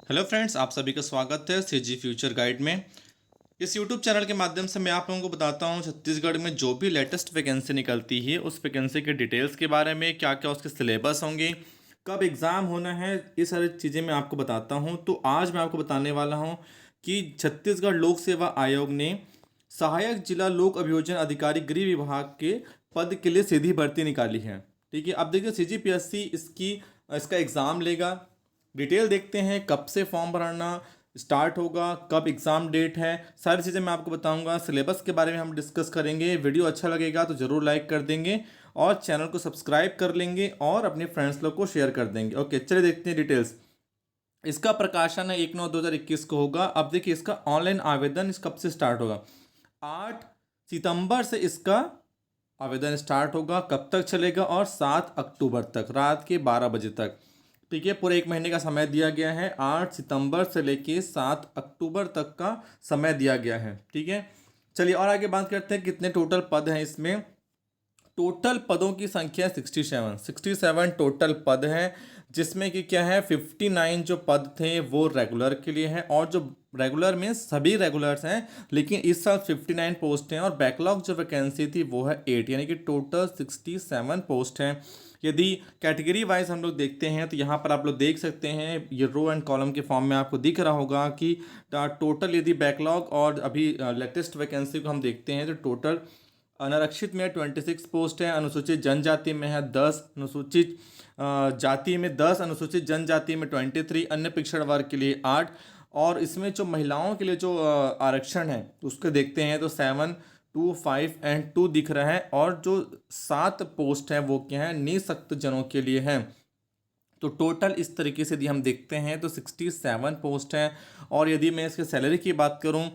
Hello friends, आप सभी का स्वागत है सीजी फ्यूचर गाइड में। इस यूट्यूब चैनल के माध्यम से मैं आप लोगों को बताता हूँ छत्तीसगढ़ में जो भी लेटेस्ट वैकेंसी निकलती है उस वैकेंसी के डिटेल्स के बारे में, क्या क्या उसके सिलेबस होंगे, कब एग्ज़ाम होना है, ये सारी चीज़ें मैं आपको बताता हूँ। तो आज मैं आपको बताने वाला हूँ कि छत्तीसगढ़ लोक सेवा आयोग ने सहायक जिला लोक अभियोजन अधिकारी गृह विभाग के पद के लिए सीधी भर्ती निकाली है। ठीक है, अब देखिए सीजीपीएससी इसका एग्ज़ाम लेगा। डिटेल देखते हैं, कब से फॉर्म भरना स्टार्ट होगा, कब एग्ज़ाम डेट है, सारी चीज़ें मैं आपको बताऊंगा। सिलेबस के बारे में हम डिस्कस करेंगे। वीडियो अच्छा लगेगा तो ज़रूर लाइक कर देंगे और चैनल को सब्सक्राइब कर लेंगे और अपने फ्रेंड्स लोग को शेयर कर देंगे। ओके, चलिए देखते हैं डिटेल्स। इसका प्रकाशन है 1/9/2021 को होगा। अब देखिए इसका ऑनलाइन आवेदन इस कब से स्टार्ट होगा। 8 सितंबर से इसका आवेदन स्टार्ट होगा। कब तक चलेगा? और 7 अक्टूबर तक रात के 12 बजे तक। ठीक है, पूरे एक महीने का समय दिया गया है। 8 सितंबर से लेके 7 अक्टूबर तक का समय दिया गया है। ठीक है, चलिए और आगे बात करते हैं कितने टोटल पद हैं इसमें। टोटल पदों की संख्या 67 टोटल पद हैं, जिसमें कि क्या है 59 जो पद थे वो रेगुलर के लिए हैं, और जो रेगुलर में सभी रेगुलर्स हैं, लेकिन इस साल 59 पोस्ट हैं और बैकलॉग जो वैकेंसी थी वो है 8, यानी कि टोटल 67 पोस्ट हैं। यदि कैटेगरी वाइज हम लोग देखते हैं तो यहाँ पर आप लोग देख सकते हैं, ये रो एंड कॉलम के फॉर्म में आपको दिख रहा होगा कि टोटल यदि बैकलॉग और अभी लेटेस्ट वैकेंसी को हम देखते हैं तो टोटल अनारक्षित में 26 पोस्ट है, अनुसूचित जनजाति में है 10, अनुसूचित जाति में 10, अनुसूचित जनजाति में 23, अन्य पिछड़ वर्ग के लिए 8। और इसमें जो महिलाओं के लिए जो आरक्षण है उसको देखते हैं तो 7, 2, 5 एंड 2 दिख रहा है, और जो 7 पोस्ट है वो क्या है निःशक्त जनों के लिए है। तो टोटल इस तरीके से यदि हम देखते हैं तो 67 पोस्ट हैं। और यदि मैं इसके सैलरी की बात करूं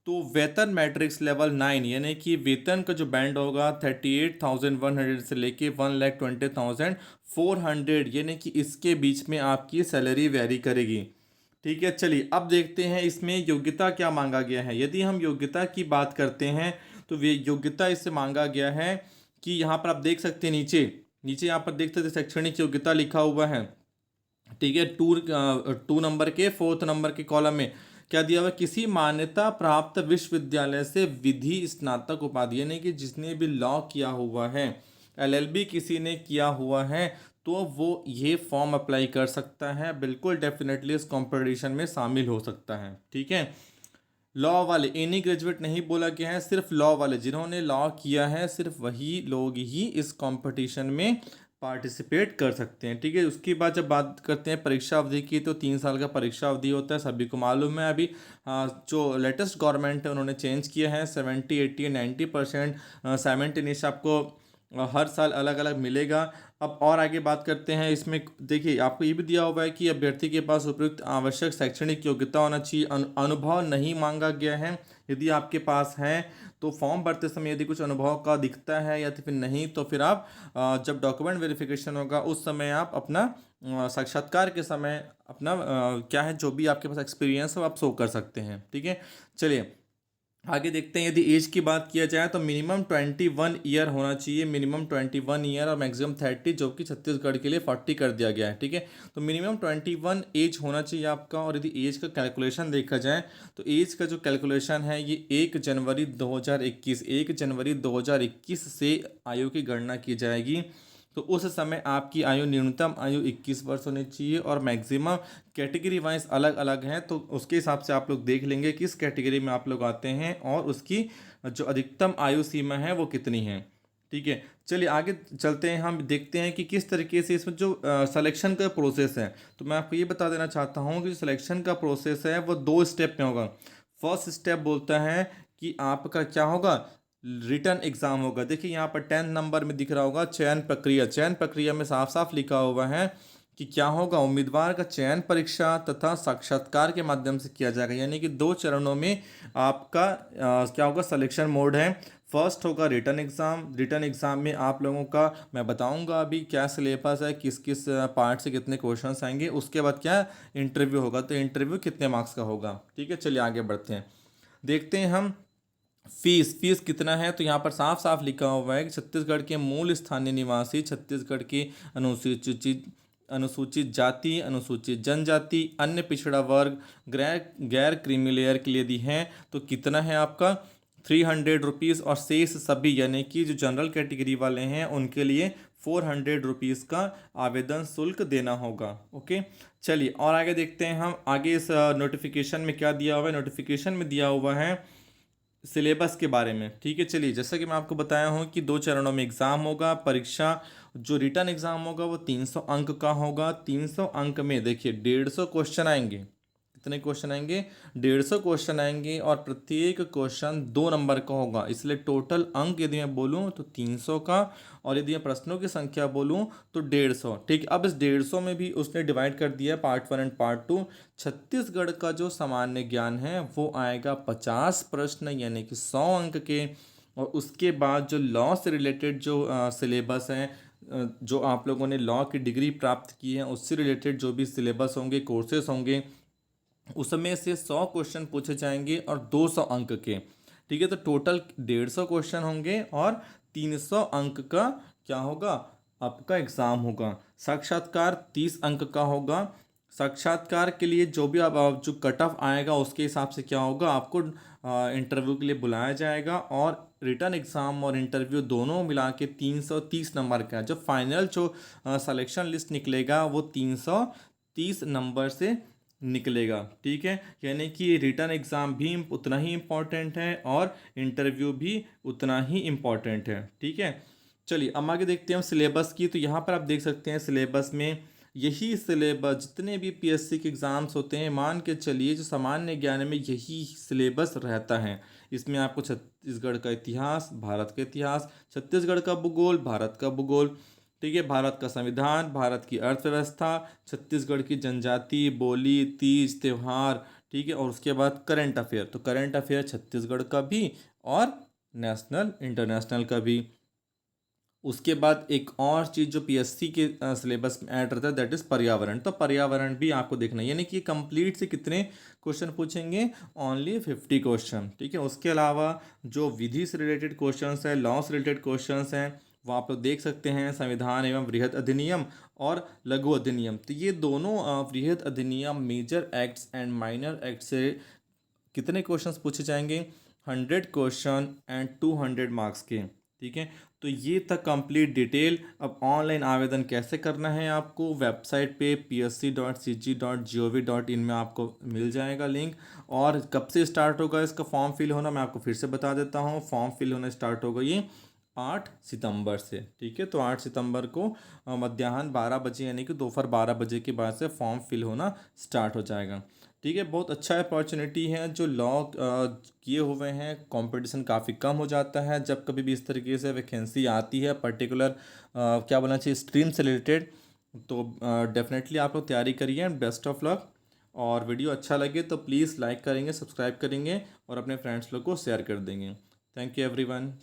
तो वेतन मैट्रिक्स लेवल 9, यानी कि वेतन का जो बैंड होगा 38,100 से लेके 1,20,400, यानी कि इसके बीच में आपकी सैलरी वेरी करेगी। ठीक है, चलिए अब देखते हैं इसमें योग्यता क्या मांगा गया है। यदि हम योग्यता की बात करते हैं तो वे योग्यता इससे मांगा गया है कि यहाँ पर आप देख सकते हैं नीचे नीचे यहाँ पर देख सकते हैं शैक्षणिक योग्यता लिखा हुआ है। ठीक है, 2 नंबर के 4th नंबर के कॉलम में क्या दिया हुआ है, किसी मान्यता प्राप्त विश्वविद्यालय से विधि स्नातक उपाधि, यानी कि जिसने भी लॉ किया हुआ है, एलएलबी किसी ने किया हुआ है, तो वो ये फॉर्म अप्लाई कर सकता है। बिल्कुल डेफिनेटली इस कंपटीशन में शामिल हो सकता है। ठीक है, लॉ वाले, एनी ग्रेजुएट नहीं बोला गया है, सिर्फ लॉ वाले जिन्होंने लॉ किया है सिर्फ वही लोग ही इस कंपटीशन में पार्टिसिपेट कर सकते हैं। ठीक है, उसके बाद जब बात करते हैं परीक्षा अवधि की तो 3 साल का परीक्षा अवधि होता है, सभी को मालूम है। अभी जो लेटेस्ट गवर्नमेंट है उन्होंने चेंज किया है, 70, 80, 90% साइमल्टेनियस आपको हर साल अलग अलग मिलेगा। अब और आगे बात करते हैं इसमें, देखिए आपको ये भी दिया हुआ है कि अभ्यर्थी के पास उपयुक्त आवश्यक शैक्षणिक योग्यता होना चाहिए। अनुभव नहीं मांगा गया है। यदि आपके पास है तो फॉर्म भरते समय यदि कुछ अनुभव का दिखता है या तो फिर नहीं, तो फिर आप जब डॉक्यूमेंट वेरिफिकेशन होगा उस समय आप अपना साक्षात्कार के समय अपना क्या है जो भी आपके पास एक्सपीरियंस हो आप शो कर सकते हैं। ठीक है, चलिए आगे देखते हैं। यदि एज की बात किया जाए तो मिनिमम 21 ईयर होना चाहिए, मिनिमम 21 ईयर, और मैक्सिमम 30, जो कि छत्तीसगढ़ के लिए 40 कर दिया गया है। ठीक है, तो मिनिमम 21 एज होना चाहिए आपका। और यदि एज का कैलकुलेशन देखा जाए तो एज का जो कैलकुलेशन है ये 1 जनवरी 2021 से आयु की गणना की जाएगी। तो उस समय आपकी आयु न्यूनतम आयु 21 वर्ष होनी चाहिए, और मैक्सिमम कैटेगरी वाइज अलग अलग हैं, तो उसके हिसाब से आप लोग देख लेंगे किस कैटेगरी में आप लोग आते हैं और उसकी जो अधिकतम आयु सीमा है वो कितनी है। ठीक है, चलिए आगे चलते हैं, हम देखते हैं कि किस तरीके से इसमें जो सिलेक्शन का प्रोसेस है। तो मैं आपको ये बता देना चाहता हूँ कि जो सिलेक्शन का प्रोसेस है वो 2 स्टेप में होगा। फर्स्ट स्टेप बोलता है कि आपका क्या होगा, रिटर्न एग्जाम होगा। देखिए यहाँ पर 10 नंबर में दिख रहा होगा चयन प्रक्रिया। चयन प्रक्रिया में साफ साफ लिखा हुआ है कि क्या होगा, उम्मीदवार का चयन परीक्षा तथा साक्षात्कार के माध्यम से किया जाएगा, यानी कि 2 चरणों में आपका क्या होगा, सिलेक्शन मोड है। फर्स्ट होगा रिटर्न एग्ज़ाम। रिटर्न एग्ज़ाम में आप लोगों का मैं बताऊंगा अभी क्या सिलेबस है, किस किस पार्ट से कितने क्वेश्चंस आएंगे। उसके बाद क्या इंटरव्यू होगा, तो इंटरव्यू कितने मार्क्स का होगा। ठीक है, चलिए आगे बढ़ते हैं, देखते हैं हम फीस कितना है। तो यहाँ पर साफ साफ लिखा हुआ है कि छत्तीसगढ़ के मूल स्थानीय निवासी, छत्तीसगढ़ के अनुसूचित अनुसूचित जाति, अनुसूचित जनजाति, अन्य पिछड़ा वर्ग, गैर गैर क्रीमी लेयर के लिए दी हैं तो कितना है आपका 300 रुपीज़, और शेष सभी यानी कि जो जनरल कैटेगरी वाले हैं उनके लिए 400 रुपीज़ का आवेदन शुल्क देना होगा। ओके, चलिए और आगे देखते हैं हम। आगे इस नोटिफिकेशन में क्या दिया हुआ है। नोटिफिकेशन में दिया हुआ है सिलेबस के बारे में। ठीक है, चलिए जैसा कि मैं आपको बताया हूँ कि 2 चरणों में एग्ज़ाम होगा। परीक्षा जो रिटर्न एग्ज़ाम होगा वो 300 अंक का होगा। 300 अंक में देखिए 150 क्वेश्चन आएंगे। कितने क्वेश्चन आएंगे? 150 क्वेश्चन आएंगे, और प्रत्येक क्वेश्चन 2 नंबर का होगा। इसलिए टोटल अंक यदि मैं बोलूँ तो 300 का, और यदि मैं प्रश्नों की संख्या बोलूँ तो 150। ठीक, अब इस 150 में भी उसने डिवाइड कर दिया पार्ट 1 एंड पार्ट 2। छत्तीसगढ़ का जो सामान्य ज्ञान है वो आएगा 50 प्रश्न यानी कि 100 अंक के। और उसके बाद जो लॉ से रिलेटेड जो सिलेबस है, जो आप लोगों ने लॉ की डिग्री प्राप्त की है उससे रिलेटेड जो भी सिलेबस होंगे, कोर्सेज होंगे, उसमें से 100 क्वेश्चन पूछे जाएंगे और 200 अंक के। ठीक है, तो टोटल 150 क्वेश्चन होंगे और 300 अंक का क्या होगा आपका एग्ज़ाम होगा। साक्षात्कार 30 अंक का होगा। साक्षात्कार के लिए जो भी आप जो कट ऑफ आएगा उसके हिसाब से क्या होगा, आपको इंटरव्यू के लिए बुलाया जाएगा, और रिटर्न एग्ज़ाम और इंटरव्यू दोनों मिला के 330 नंबर का जो फाइनल जो सिलेक्शन लिस्ट निकलेगा वो 330 नंबर से निकलेगा। ठीक है, यानी कि रिटर्न एग्ज़ाम भी उतना ही इम्पोर्टेंट है और इंटरव्यू भी उतना ही इम्पोर्टेंट है। ठीक है, चलिए अब आगे देखते हैं हम सिलेबस की। तो यहाँ पर आप देख सकते हैं सिलेबस में यही सिलेबस जितने भी पीएससी के एग्ज़ाम्स होते हैं, मान के चलिए जो सामान्य ज्ञान में यही सिलेबस रहता है। इसमें आपको छत्तीसगढ़ का इतिहास, भारत का इतिहास, छत्तीसगढ़ का भूगोल, भारत का भूगोल, ठीक है, भारत का संविधान, भारत की अर्थव्यवस्था, छत्तीसगढ़ की जनजाति, बोली, तीज, त्योहार, ठीक है, और उसके बाद करंट अफेयर। तो करंट अफेयर छत्तीसगढ़ का भी और नेशनल इंटरनेशनल का भी। उसके बाद एक और चीज़ जो पीएससी के सिलेबस में ऐड रहता है दैट इज़ पर्यावरण। तो पर्यावरण भी आपको देखना है, यानी कि कंप्लीट से कितने क्वेश्चन पूछेंगे, ओनली 50 क्वेश्चन। ठीक है, उसके अलावा जो विधि से रिलेटेड क्वेश्चंस है, लॉ से रिलेटेड क्वेश्चंस हैं वो आप लोग देख सकते हैं। संविधान एवं वृहद अधिनियम और लघु अधिनियम, तो ये दोनों वृहद अधिनियम major acts and minor act से कितने क्वेश्चंस पूछे जाएंगे, 100 क्वेश्चन एंड 200 मार्क्स के। ठीक है, तो ये था कंप्लीट डिटेल। अब ऑनलाइन आवेदन कैसे करना है आपको वेबसाइट पे psc.cg.gov.in में आपको मिल जाएगा लिंक। और कब से स्टार्ट होगा इसका फॉर्म फिल होना, मैं आपको फिर से बता देता हूँ। फॉर्म फिल होना स्टार्ट होगा ये 8 सितंबर से। ठीक है, तो 8 सितंबर को मध्याह्न 12 बजे यानी कि दोपहर 12 बजे के बाद से फॉर्म फिल होना स्टार्ट हो जाएगा। ठीक है, बहुत अच्छा अपॉर्चुनिटी है। जो लॉ किए हुए हैं कंपटीशन काफ़ी कम हो जाता है जब कभी भी इस तरीके से वैकेंसी आती है पर्टिकुलर क्या बोलना चाहिए स्ट्रीम से रिलेटेड। तो डेफिनेटली आप लोग तैयारी करिए। Best of luck. और वीडियो अच्छा लगे तो प्लीज़ लाइक करेंगे, सब्सक्राइब करेंगे और अपने फ्रेंड्स लोग को शेयर कर देंगे। Thank you everyone.